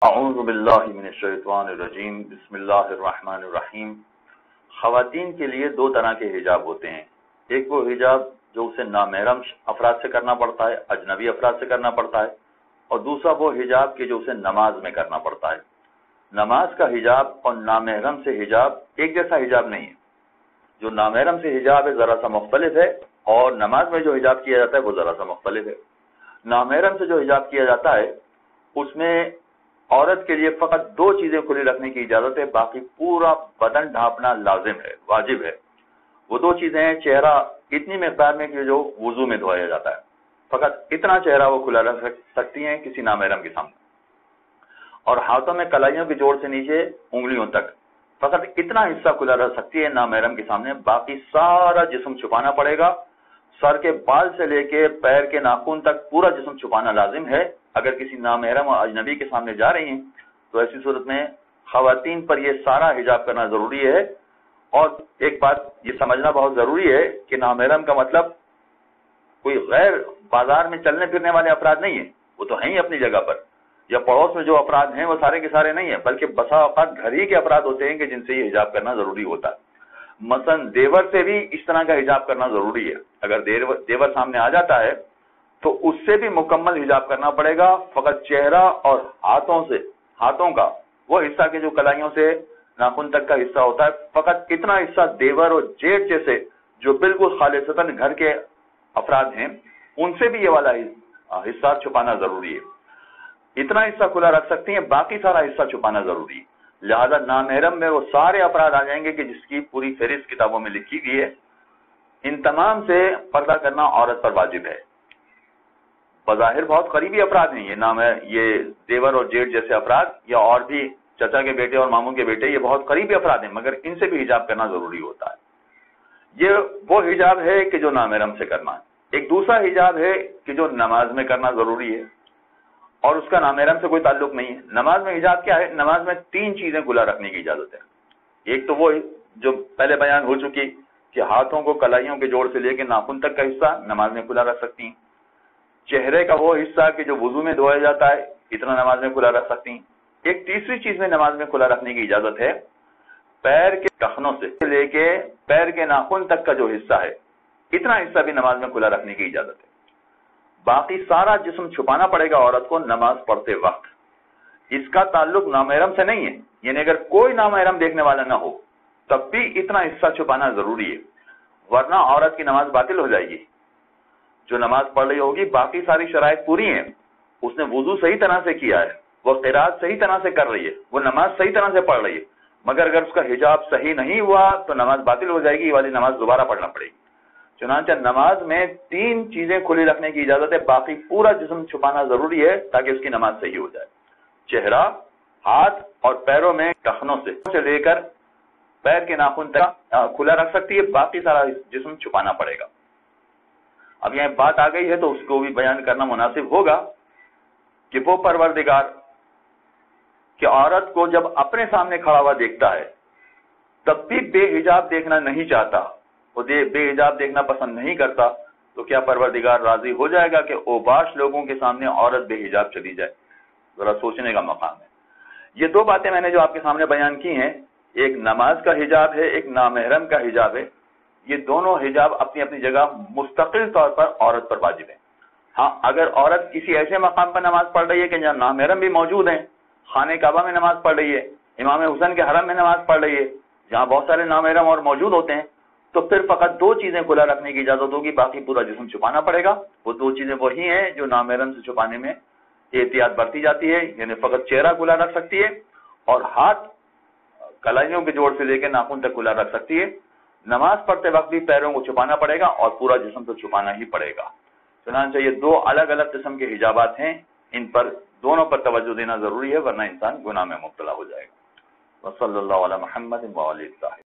اعوذ باللہ من الشیطان الرجیم بسم اللہ الرحمن الرحیم۔ خواتین کے لیے دو طرح کے حجاب ہوتے ہیں، ایک وہ حجاب جو اسے نامحرم افراد سے کرنا پڑتا ہے، اجنبی افراد سے کرنا پڑتا ہے، اور دوسرا وہ حجاب کہ جو اسے نماز میں کرنا پڑتا ہے۔ نماز کا حجاب اور نامحرم سے حجاب ایک جیسا حجاب نہیں ہے۔ جو نامحرم سے حجاب ہے ذرا سا مختلف ہے، اور نماز میں جو حجاب کیا جاتا ہے وہ ذرا سا مختلف ہے۔ نامحرم سے جو حجاب کیا جاتا ہے اس میں عورت کے لیے فقط دو چیزیں کھلی رکھنے کی اجازت ہے، باقی پورا بدن ڈھانپنا لازم ہے، واجب ہے۔ وہ دو چیزیں ہیں، چہرہ اتنی مقدار میں کہ جو وضو میں دھویا جاتا ہے، فقط اتنا چہرہ وہ کھلا رکھ سکتی ہیں کسی نامحرم کے سامنے، اور ہاتھوں میں کلائیوں کے جوڑ سے نیچے انگلیوں تک فقط اتنا حصہ کھلا رکھ سکتی ہے نامحرم کے سامنے، باقی سارا جسم چھپانا پڑے گا۔ سر کے بال سے لے کے پیر کے ناخن تک پورا جسم چھپانا لازم ہے۔ اگر کسی نامحرم اور اجنبی کے سامنے جا رہی ہیں تو ایسی صورت میں خواتین پر یہ سارا حجاب کرنا ضروری ہے۔ اور ایک بات یہ سمجھنا بہت ضروری ہے کہ نامحرم کا مطلب کوئی غیر بازار میں چلنے پھرنے والے افراد نہیں ہیں، وہ تو ہیں ہی اپنی جگہ پر، یا پڑوس میں جو افراد ہیں وہ سارے کے سارے نہیں ہیں، بلکہ بسا اوقات گھر ہی کے افراد ہوتے ہیں کہ جن سے یہ حجاب کرنا ضروری ہوتا ہے۔ مثلا دیور سے بھی اس طرح کا حجاب کرنا ضروری ہے۔ اگر دیور سامنے آ جاتا ہے تو اس سے بھی مکمل حجاب کرنا پڑے گا، فقط چہرہ اور ہاتھوں کا وہ حصہ کے جو کلائیوں سے ناخن تک کا حصہ ہوتا ہے، فقط اتنا حصہ دیور اور جیٹھ جیسے جو بالکل خالصتاً گھر کے افراد ہیں ان سے بھی یہ والا حصہ چھپانا ضروری ہے۔ اتنا حصہ کھلا رکھ سکتی ہیں، باقی سارا حصہ چھپانا ضروری ہے۔ لہذا نامحرم میں وہ سارے افراد آ جائیں گے کہ جس کی پوری فہرست کتابوں میں لکھی گئی ہے۔ ان تمام سے پردہ کرنا عورت پر واجب ہے۔ بظاہر بہت قریبی افراد ہیں یہ دیور اور جیٹھ جیسے افراد، یا اور بھی چچا کے بیٹے اور ماموں کے بیٹے، یہ بہت قریبی افراد ہیں، مگر ان سے بھی حجاب کرنا ضروری ہوتا ہے۔ یہ وہ حجاب ہے کہ جو نامحرم سے کرنا ہے۔ ایک دوسرا حجاب ہے کہ جو نماز میں کرنا ضروری ہے، اور اس کا نامحرم سے کوئی تعلق نہیں ہے۔ نماز میں حجاب کیا ہے؟ نماز میں تین چیزیں کھلا رکھنے کی اجازت ہے۔ ایک تو وہ جو پہلے بیان ہو چکی کہ ہاتھوں کو کلائیوں کے جوڑ سے لے کے ناخن تک کا حصہ نماز میں کھلا رکھ سکتی ہیں۔ چہرے کا وہ حصہ کہ جو وضو میں دھویا جاتا ہے، اتنا نماز میں کھلا رکھ سکتی ہیں۔ ایک تیسری چیز میں نماز میں کھلا رکھنے کی اجازت ہے، پیر کے ٹخنوں سے لے کے پیر کے ناخن تک کا جو حصہ ہے، اتنا حصہ بھی نماز میں کھلا رکھنے کی اجازت ہے۔ باقی سارا جسم چھپانا پڑے گا عورت کو نماز پڑھتے وقت۔ اس کا تعلق نامحرم سے نہیں ہے، یعنی اگر کوئی نامحرم دیکھنے والا نہ ہو تب بھی اتنا حصہ چھپانا ضروری ہے، ورنہ عورت کی نماز باطل ہو جائے گی۔ جو نماز پڑھ رہی ہوگی باقی ساری شرائط پوری ہیں، اس نے وضو صحیح طرح سے کیا ہے، وہ قرات صحیح طرح سے کر رہی ہے، وہ نماز صحیح طرح سے پڑھ رہی ہے، مگر اگر اس کا حجاب صحیح نہیں ہوا تو نماز باطل ہو جائے گی، یہ والی نماز دوبارہ پڑھنا پڑے گی۔ چنانچہ نماز میں تین چیزیں کھلی رکھنے کی اجازت ہے، باقی پورا جسم چھپانا ضروری ہے تاکہ اس کی نماز صحیح ہو جائے۔ چہرہ، ہاتھ اور پیروں میں ٹخنوں سے لے کر پیر کے ناخن تک کھلا رکھ سکتی ہے، باقی سارا جسم چھپانا پڑے گا۔ اب یہاں بات آ گئی ہے تو اس کو بھی بیان کرنا مناسب ہوگا کہ وہ پروردگار کہ عورت کو جب اپنے سامنے کھڑا ہوا دیکھتا ہے تب بھی بے حجاب دیکھنا نہیں چاہتا، وہ بے حجاب دیکھنا پسند نہیں کرتا، تو کیا پروردگار راضی ہو جائے گا کہ اوباش لوگوں کے سامنے عورت بے حجاب چلی جائے؟ ذرا سوچنے کا مقام ہے۔ یہ دو باتیں میں نے جو آپ کے سامنے بیان کی ہیں، ایک نماز کا حجاب ہے، ایک نامحرم کا حجاب ہے۔ یہ دونوں حجاب اپنی اپنی جگہ مستقل طور پر عورت پر واجب ہیں۔ ہاں، اگر عورت کسی ایسے مقام پر نماز پڑھ رہی ہے کہ جہاں نامحرم بھی موجود ہیں، خانہ کعبہ میں نماز پڑھ رہی ہے، امام حسین کے حرم میں نماز پڑھ رہی ہے، جہاں بہت سارے نامحرم اور موجود ہوتے ہیں، تو پھر فقط دو چیزیں کھلا رکھنے کی اجازت ہوگی، باقی پورا جسم چھپانا پڑے گا۔ وہ دو چیزیں وہی ہیں جو نامحرم سے چھپانے میں احتیاط برتی جاتی ہے، یعنی فقط چہرہ کھلا رکھ سکتی ہے اور ہاتھ کلائیوں کے جوڑ سے لے کے ناخن تک کھلا رکھ سکتی ہے۔ نماز پڑھتے وقت بھی پیروں کو چھپانا پڑے گا اور پورا جسم تو چھپانا ہی پڑے گا۔ چنانچہ یہ دو الگ الگ قسم کے حجابات ہیں، ان پر دونوں پر توجہ دینا ضروری ہے، ورنہ انسان گناہ میں مبتلا ہو جائے گا۔ وصلی اللہ علی محمد و آلہ الطاہرین۔